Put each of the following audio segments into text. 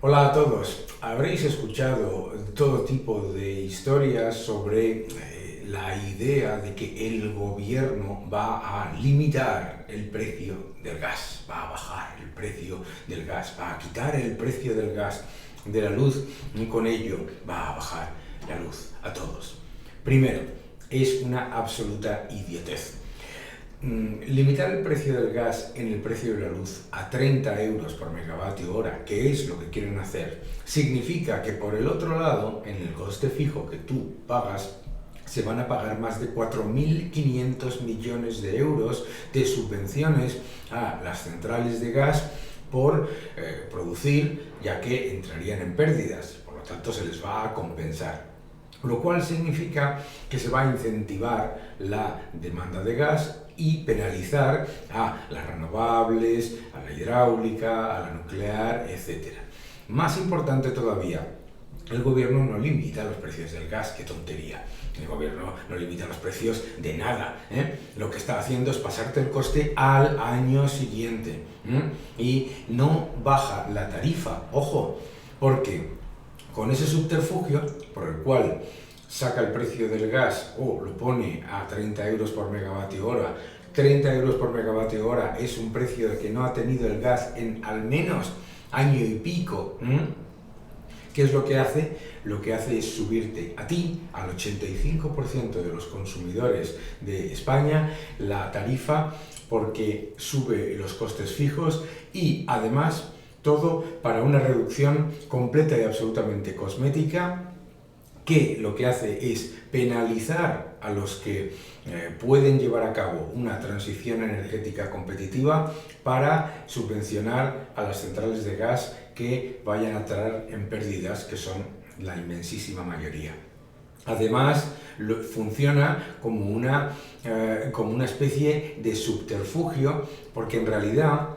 Hola a todos. Habréis escuchado todo tipo de historias sobre la idea de que el gobierno va a limitar el precio del gas, va a bajar el precio del gas, va a quitar el precio del gas, de la luz, y con ello va a bajar la luz a todos. Primero, es una absoluta idiotez. Limitar el precio del gas en el precio de la luz a 30 euros por megavatio hora, que es lo que quieren hacer, significa que por el otro lado, en el coste fijo que tú pagas, se van a pagar más de 4.500 millones de euros de subvenciones a las centrales de gas por producir, ya que entrarían en pérdidas, por lo tanto se les va a compensar. Lo cual significa que se va a incentivar la demanda de gas y penalizar a las renovables, a la hidráulica, a la nuclear, etc. Más importante todavía, el gobierno no limita los precios del gas, qué tontería. El gobierno no limita los precios de nada. Lo que está haciendo es pasarte el coste al año siguiente. Y no baja la tarifa, ojo, porque con ese subterfugio por el cual saca el precio del gas o lo pone a 30 euros por megavatio hora, 30 euros por megavatio hora es un precio que no ha tenido el gas en al menos año y pico. ¿Qué es lo que hace? Lo que hace es subirte a ti, al 85% de los consumidores de España, la tarifa porque sube los costes fijos y además todo para una reducción completa y absolutamente cosmética que lo que hace es penalizar a los que pueden llevar a cabo una transición energética competitiva para subvencionar a las centrales de gas que vayan a entrar en pérdidas, que son la inmensísima mayoría. Además, funciona como una especie de subterfugio, porque en realidad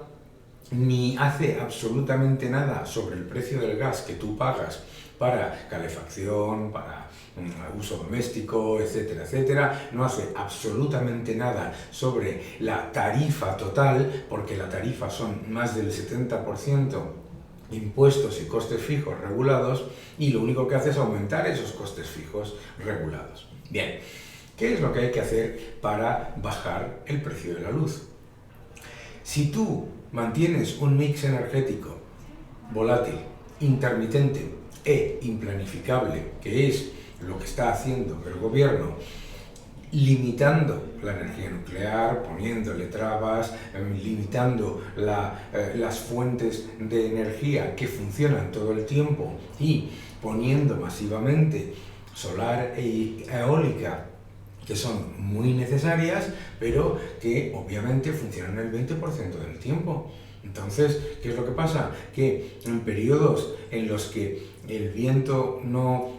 ni hace absolutamente nada sobre el precio del gas que tú pagas para calefacción, para uso doméstico, etcétera, etcétera. No hace absolutamente nada sobre la tarifa total, porque la tarifa son más del 70% impuestos y costes fijos regulados, y lo único que hace es aumentar esos costes fijos regulados. Bien, ¿qué es lo que hay que hacer para bajar el precio de la luz? Si tú mantienes un mix energético volátil, intermitente e implanificable, que es lo que está haciendo el gobierno, limitando la energía nuclear, poniéndole trabas, limitando las fuentes de energía que funcionan todo el tiempo y poniendo masivamente solar e eólica, que son muy necesarias, pero que obviamente funcionan el 20% del tiempo. Entonces, ¿qué es lo que pasa? Que en periodos en los que el viento no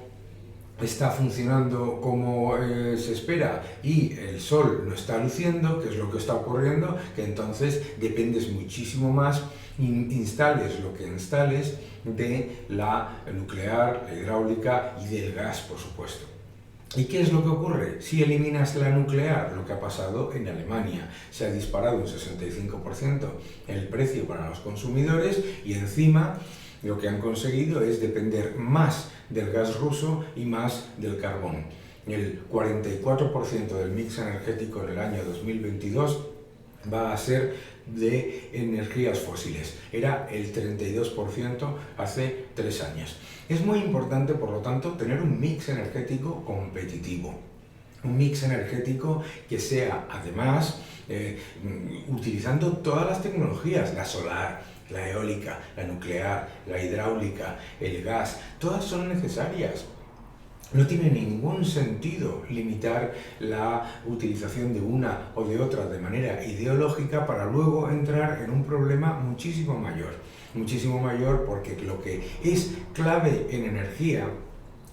está funcionando como se espera y el sol no está luciendo, ¿qué es lo que está ocurriendo? Que entonces dependes muchísimo más, instales lo que instales, de la nuclear, la hidráulica y del gas, por supuesto. ¿Y qué es lo que ocurre? Si eliminas la nuclear, lo que ha pasado en Alemania, se ha disparado un 65% el precio para los consumidores y encima lo que han conseguido es depender más del gas ruso y más del carbón. El 44% del mix energético en el año 2022 va a ser de energías fósiles. Era el 32% hace 3 años. Es muy importante, por lo tanto, tener un mix energético competitivo. Un mix energético que sea, además, utilizando todas las tecnologías, la solar, la eólica, la nuclear, la hidráulica, el gas, todas son necesarias. No tiene ningún sentido limitar la utilización de una o de otra de manera ideológica para luego entrar en un problema muchísimo mayor, porque lo que es clave en energía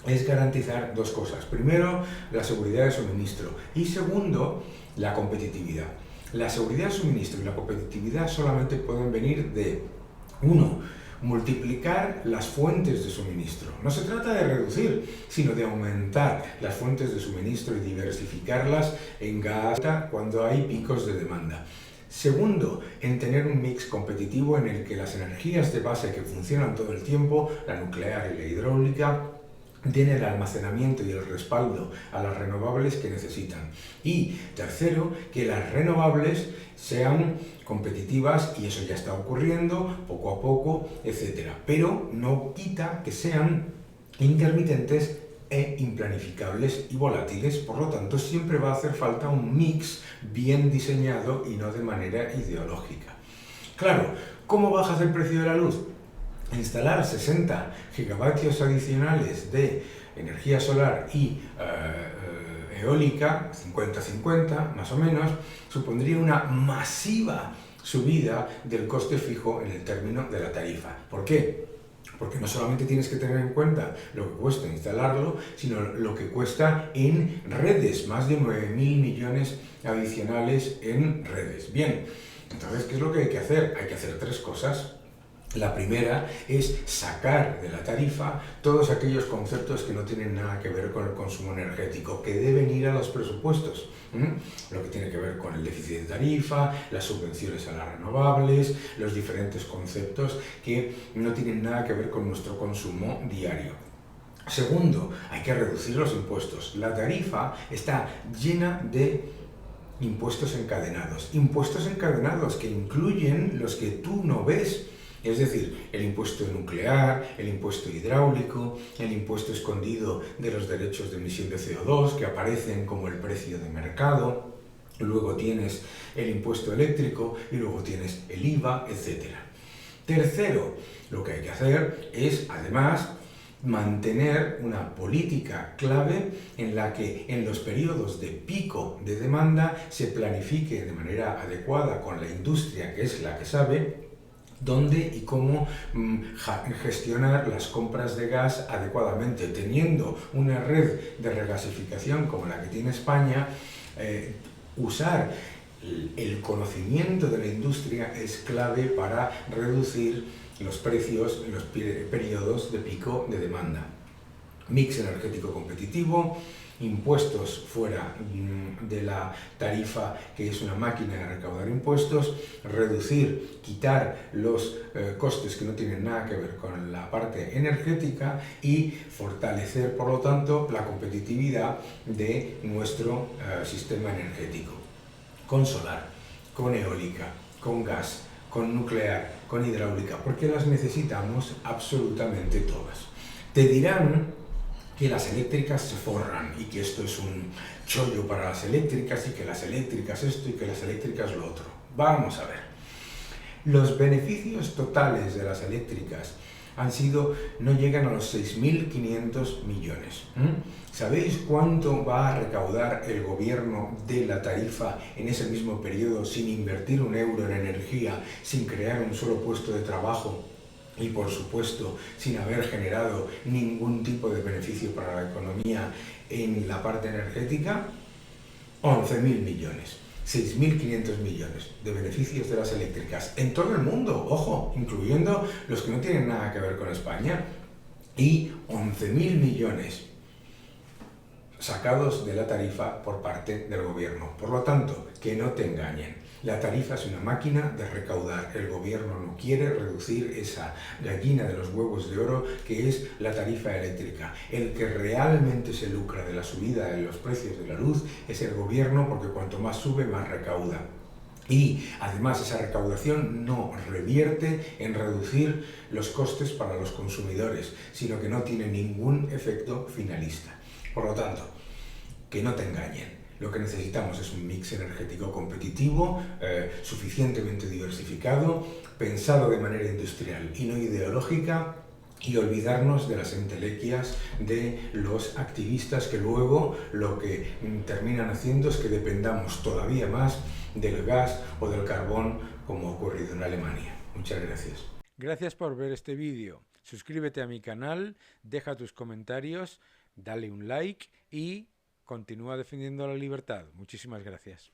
es garantizar dos cosas. Primero, la seguridad de suministro y segundo, la competitividad. La seguridad de suministro y la competitividad solamente pueden venir de, uno, multiplicar las fuentes de suministro. No se trata de reducir, sino de aumentar las fuentes de suministro y diversificarlas en gas cuando hay picos de demanda. Segundo, en tener un mix competitivo en el que las energías de base que funcionan todo el tiempo, la nuclear y la hidráulica, den el almacenamiento y el respaldo a las renovables que necesitan. Y tercero, que las renovables sean competitivas, y eso ya está ocurriendo poco a poco, etc. Pero no quita que sean intermitentes e implanificables y volátiles, por lo tanto siempre va a hacer falta un mix bien diseñado y no de manera ideológica. Claro, ¿cómo bajas el precio de la luz? Instalar 60 gigavatios adicionales de energía solar y eólica, 50-50 más o menos, supondría una masiva subida del coste fijo en el término de la tarifa. ¿Por qué? Porque no solamente tienes que tener en cuenta lo que cuesta instalarlo, sino lo que cuesta en redes, más de 9.000 millones adicionales en redes. Bien, entonces, ¿qué es lo que hay que hacer? Hay que hacer tres cosas. La primera es sacar de la tarifa todos aquellos conceptos que no tienen nada que ver con el consumo energético, que deben ir a los presupuestos. Lo que tiene que ver con el déficit de tarifa, las subvenciones a las renovables, los diferentes conceptos que no tienen nada que ver con nuestro consumo diario. Segundo, hay que reducir los impuestos. La tarifa está llena de impuestos encadenados que incluyen los que tú no ves. Es decir, el impuesto nuclear, el impuesto hidráulico, el impuesto escondido de los derechos de emisión de CO2 que aparecen como el precio de mercado, luego tienes el impuesto eléctrico y luego tienes el IVA, etc. Tercero, lo que hay que hacer es, además, mantener una política clave en la que en los periodos de pico de demanda se planifique de manera adecuada con la industria, que es la que sabe, dónde y cómo gestionar las compras de gas adecuadamente, teniendo una red de regasificación como la que tiene España. Usar el conocimiento de la industria es clave para reducir los precios en los periodos de pico de demanda. Mix energético competitivo, impuestos fuera de la tarifa, que es una máquina de recaudar impuestos, reducir, quitar los costes que no tienen nada que ver con la parte energética y fortalecer, por lo tanto, la competitividad de nuestro sistema energético. Con solar, con eólica, con gas, con nuclear, con hidráulica, porque las necesitamos absolutamente todas. Te dirán que las eléctricas se forran y que esto es un chollo para las eléctricas y que las eléctricas esto y que las eléctricas lo otro. Vamos a ver. Los beneficios totales de las eléctricas no llegan a los 6.500 millones. ¿Sabéis cuánto va a recaudar el gobierno de la tarifa en ese mismo periodo sin invertir un euro en energía, sin crear un solo puesto de trabajo? Y por supuesto, sin haber generado ningún tipo de beneficio para la economía en la parte energética, 11.000 millones, 6.500 millones de beneficios de las eléctricas en todo el mundo, ojo, incluyendo los que no tienen nada que ver con España, y 11.000 millones sacados de la tarifa por parte del gobierno. Por lo tanto, que no te engañen. La tarifa es una máquina de recaudar. El gobierno no quiere reducir esa gallina de los huevos de oro que es la tarifa eléctrica. El que realmente se lucra de la subida de los precios de la luz es el gobierno, porque cuanto más sube, más recauda. Y además esa recaudación no revierte en reducir los costes para los consumidores, sino que no tiene ningún efecto finalista. Por lo tanto, que no te engañen. Lo que necesitamos es un mix energético competitivo, suficientemente diversificado, pensado de manera industrial y no ideológica, y olvidarnos de las entelequias de los activistas que luego lo que terminan haciendo es que dependamos todavía más del gas o del carbón, como ha ocurrido en Alemania. Muchas gracias. Gracias por ver este vídeo. Suscríbete a mi canal, deja tus comentarios, dale un like y continúa defendiendo la libertad. Muchísimas gracias.